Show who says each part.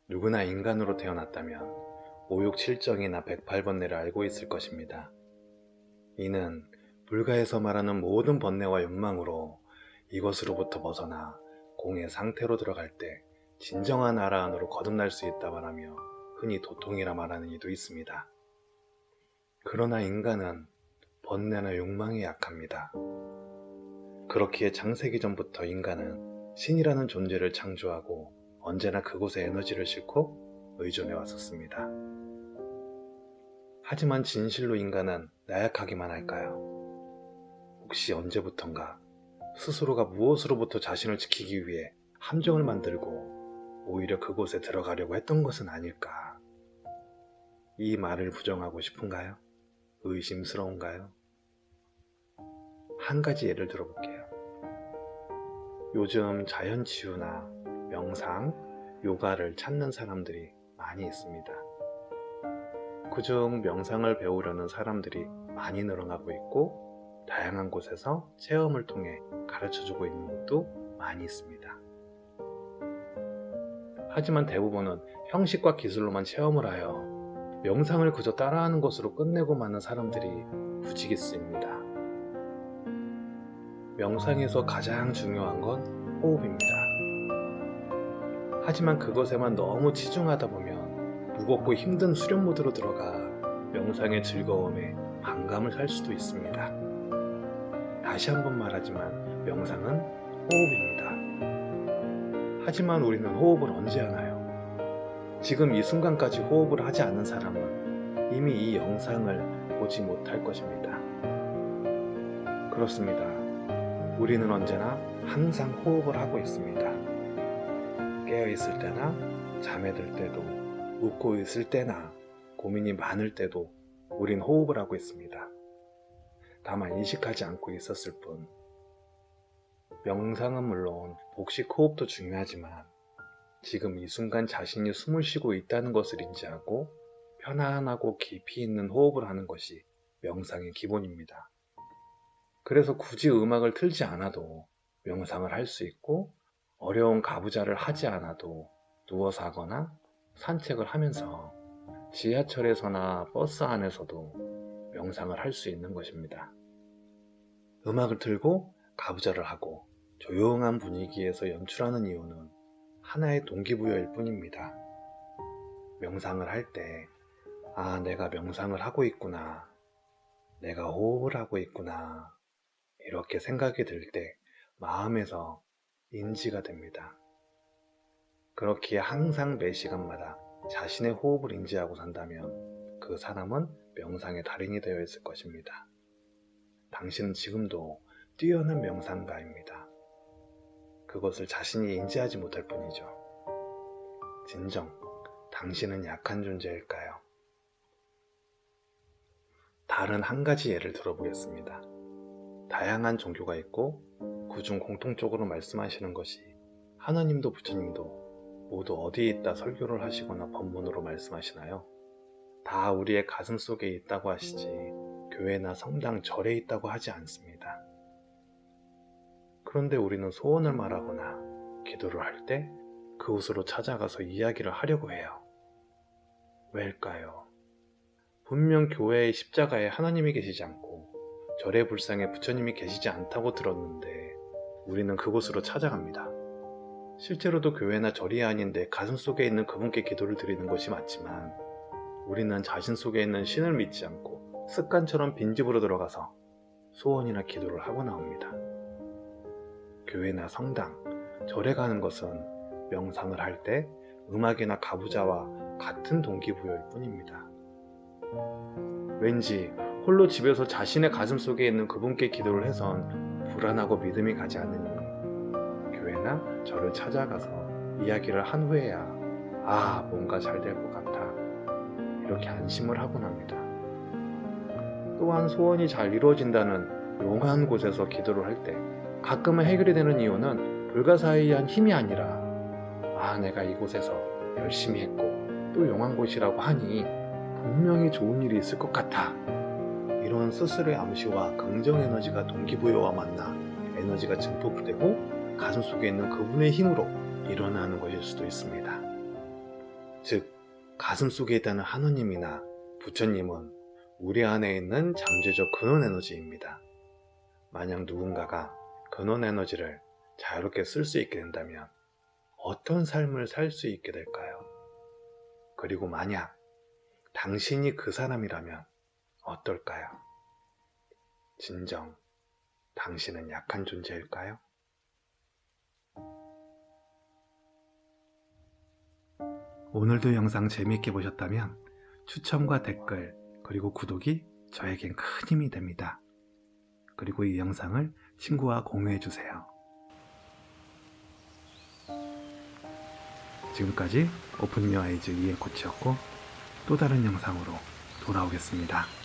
Speaker 1: 누구나 인간으로 태어났다면 567정이나 108번뇌를 알고 있을 것입니다. 이는 불가에서 말하는 모든 번뇌와 욕망으로 이것으로부터 벗어나 공의 상태로 들어갈 때 진정한 나라 안으로 거듭날 수 있다 말하며 흔히 도통이라 말하는 이도 있습니다. 그러나 인간은 번뇌나 욕망에 약합니다. 그렇기에 창세기 전부터 인간은 신이라는 존재를 창조하고 언제나 그곳에 에너지를 싣고 의존해 왔었습니다. 하지만 진실로 인간은 나약하기만 할까요? 혹시 언제부턴가 스스로가 무엇으로부터 자신을 지키기 위해 함정을 만들고 오히려 그곳에 들어가려고 했던 것은 아닐까? 이 말을 부정하고 싶은가요? 의심스러운가요? 한 가지 예를 들어볼게요. 요즘 자연치유나 명상, 요가를 찾는 사람들이 많이 있습니다. 그중 명상을 배우려는 사람들이 많이 늘어나고 있고 다양한 곳에서 체험을 통해 가르쳐주고 있는 곳도 많이 있습니다. 하지만 대부분은 형식과 기술로만 체험을 하여 명상을 그저 따라하는 것으로 끝내고 마는 사람들이 부지기수입니다. 명상에서 가장 중요한 건 호흡입니다. 하지만 그것에만 너무 치중하다 보면 무겁고 힘든 수련 모드로 들어가 명상의 즐거움에 반감을 살 수도 있습니다. 다시 한번 말하지만 명상은 호흡입니다. 하지만 우리는 호흡을 언제 하나요? 지금 이 순간까지 호흡을 하지 않는 사람은 이미 이 영상을 보지 못할 것입니다. 그렇습니다. 우리는 언제나 항상 호흡을 하고 있습니다. 깨어있을 때나 잠에 들 때도, 웃고 있을 때나 고민이 많을 때도 우린 호흡을 하고 있습니다. 다만 인식하지 않고 있었을 뿐. 명상은 물론 복식 호흡도 중요하지만 지금 이 순간 자신이 숨을 쉬고 있다는 것을 인지하고 편안하고 깊이 있는 호흡을 하는 것이 명상의 기본입니다. 그래서 굳이 음악을 틀지 않아도 명상을 할 수 있고 어려운 가부좌를 하지 않아도 누워서 하거나 산책을 하면서 지하철에서나 버스 안에서도 명상을 할 수 있는 것입니다. 음악을 틀고 가부좌를 하고 조용한 분위기에서 연출하는 이유는 하나의 동기부여일 뿐입니다. 명상을 할 때, 아, 내가 명상을 하고 있구나. 내가 호흡을 하고 있구나. 이렇게 생각이 들 때 마음에서 인지가 됩니다. 그렇기에 항상 매 시간마다 자신의 호흡을 인지하고 산다면 그 사람은 명상의 달인이 되어 있을 것입니다. 당신은 지금도 뛰어난 명상가입니다. 그것을 자신이 인지하지 못할 뿐이죠. 진정, 당신은 약한 존재일까요? 다른 한 가지 예를 들어보겠습니다. 다양한 종교가 있고 그중 공통적으로 말씀하시는 것이 하나님도 부처님도 모두 어디에 있다 설교를 하시거나 법문으로 말씀하시나요? 다 우리의 가슴 속에 있다고 하시지 교회나 성당, 절에 있다고 하지 않습니다. 그런데 우리는 소원을 말하거나 기도를 할 때 그곳으로 찾아가서 이야기를 하려고 해요. 왜일까요? 분명 교회의 십자가에 하나님이 계시지 않고 절의 불상에 부처님이 계시지 않다고 들었는데 우리는 그곳으로 찾아갑니다. 실제로도 교회나 절이 아닌 내 가슴 속에 있는 그분께 기도를 드리는 것이 맞지만 우리는 자신 속에 있는 신을 믿지 않고 습관처럼 빈집으로 들어가서 소원이나 기도를 하고 나옵니다. 교회나 성당, 절에 가는 것은 명상을 할 때 음악이나 가부좌와 같은 동기부여일 뿐입니다. 왠지 홀로 집에서 자신의 가슴 속에 있는 그분께 기도를 해선 불안하고 믿음이 가지 않으니 교회나 절을 찾아가서 이야기를 한 후에야 아, 뭔가 잘 될 것 같아 이렇게 안심을 하곤 합니다. 또한 소원이 잘 이루어진다는 용한 곳에서 기도를 할 때 가끔은 해결이 되는 이유는 불가사의한 힘이 아니라 아, 내가 이곳에서 열심히 했고 또 용한 곳이라고 하니 분명히 좋은 일이 있을 것 같아. 이런 스스로의 암시와 긍정 에너지가 동기부여와 만나 에너지가 증폭되고 가슴 속에 있는 그분의 힘으로 일어나는 것일 수도 있습니다. 즉 가슴 속에 있다는 하느님이나 부처님은 우리 안에 있는 잠재적 근원 에너지입니다. 만약 누군가가 근원 에너지를 자유롭게 쓸 수 있게 된다면 어떤 삶을 살 수 있게 될까요? 그리고 만약 당신이 그 사람이라면 어떨까요? 진정 당신은 약한 존재일까요? 오늘도 영상 재미있게 보셨다면 추천과 댓글 그리고 구독이 저에겐 큰 힘이 됩니다. 그리고 이 영상을 친구와 공유해주세요. 지금까지 오픈 유어 아이즈 이엔 코치였고 또 다른 영상으로 돌아오겠습니다.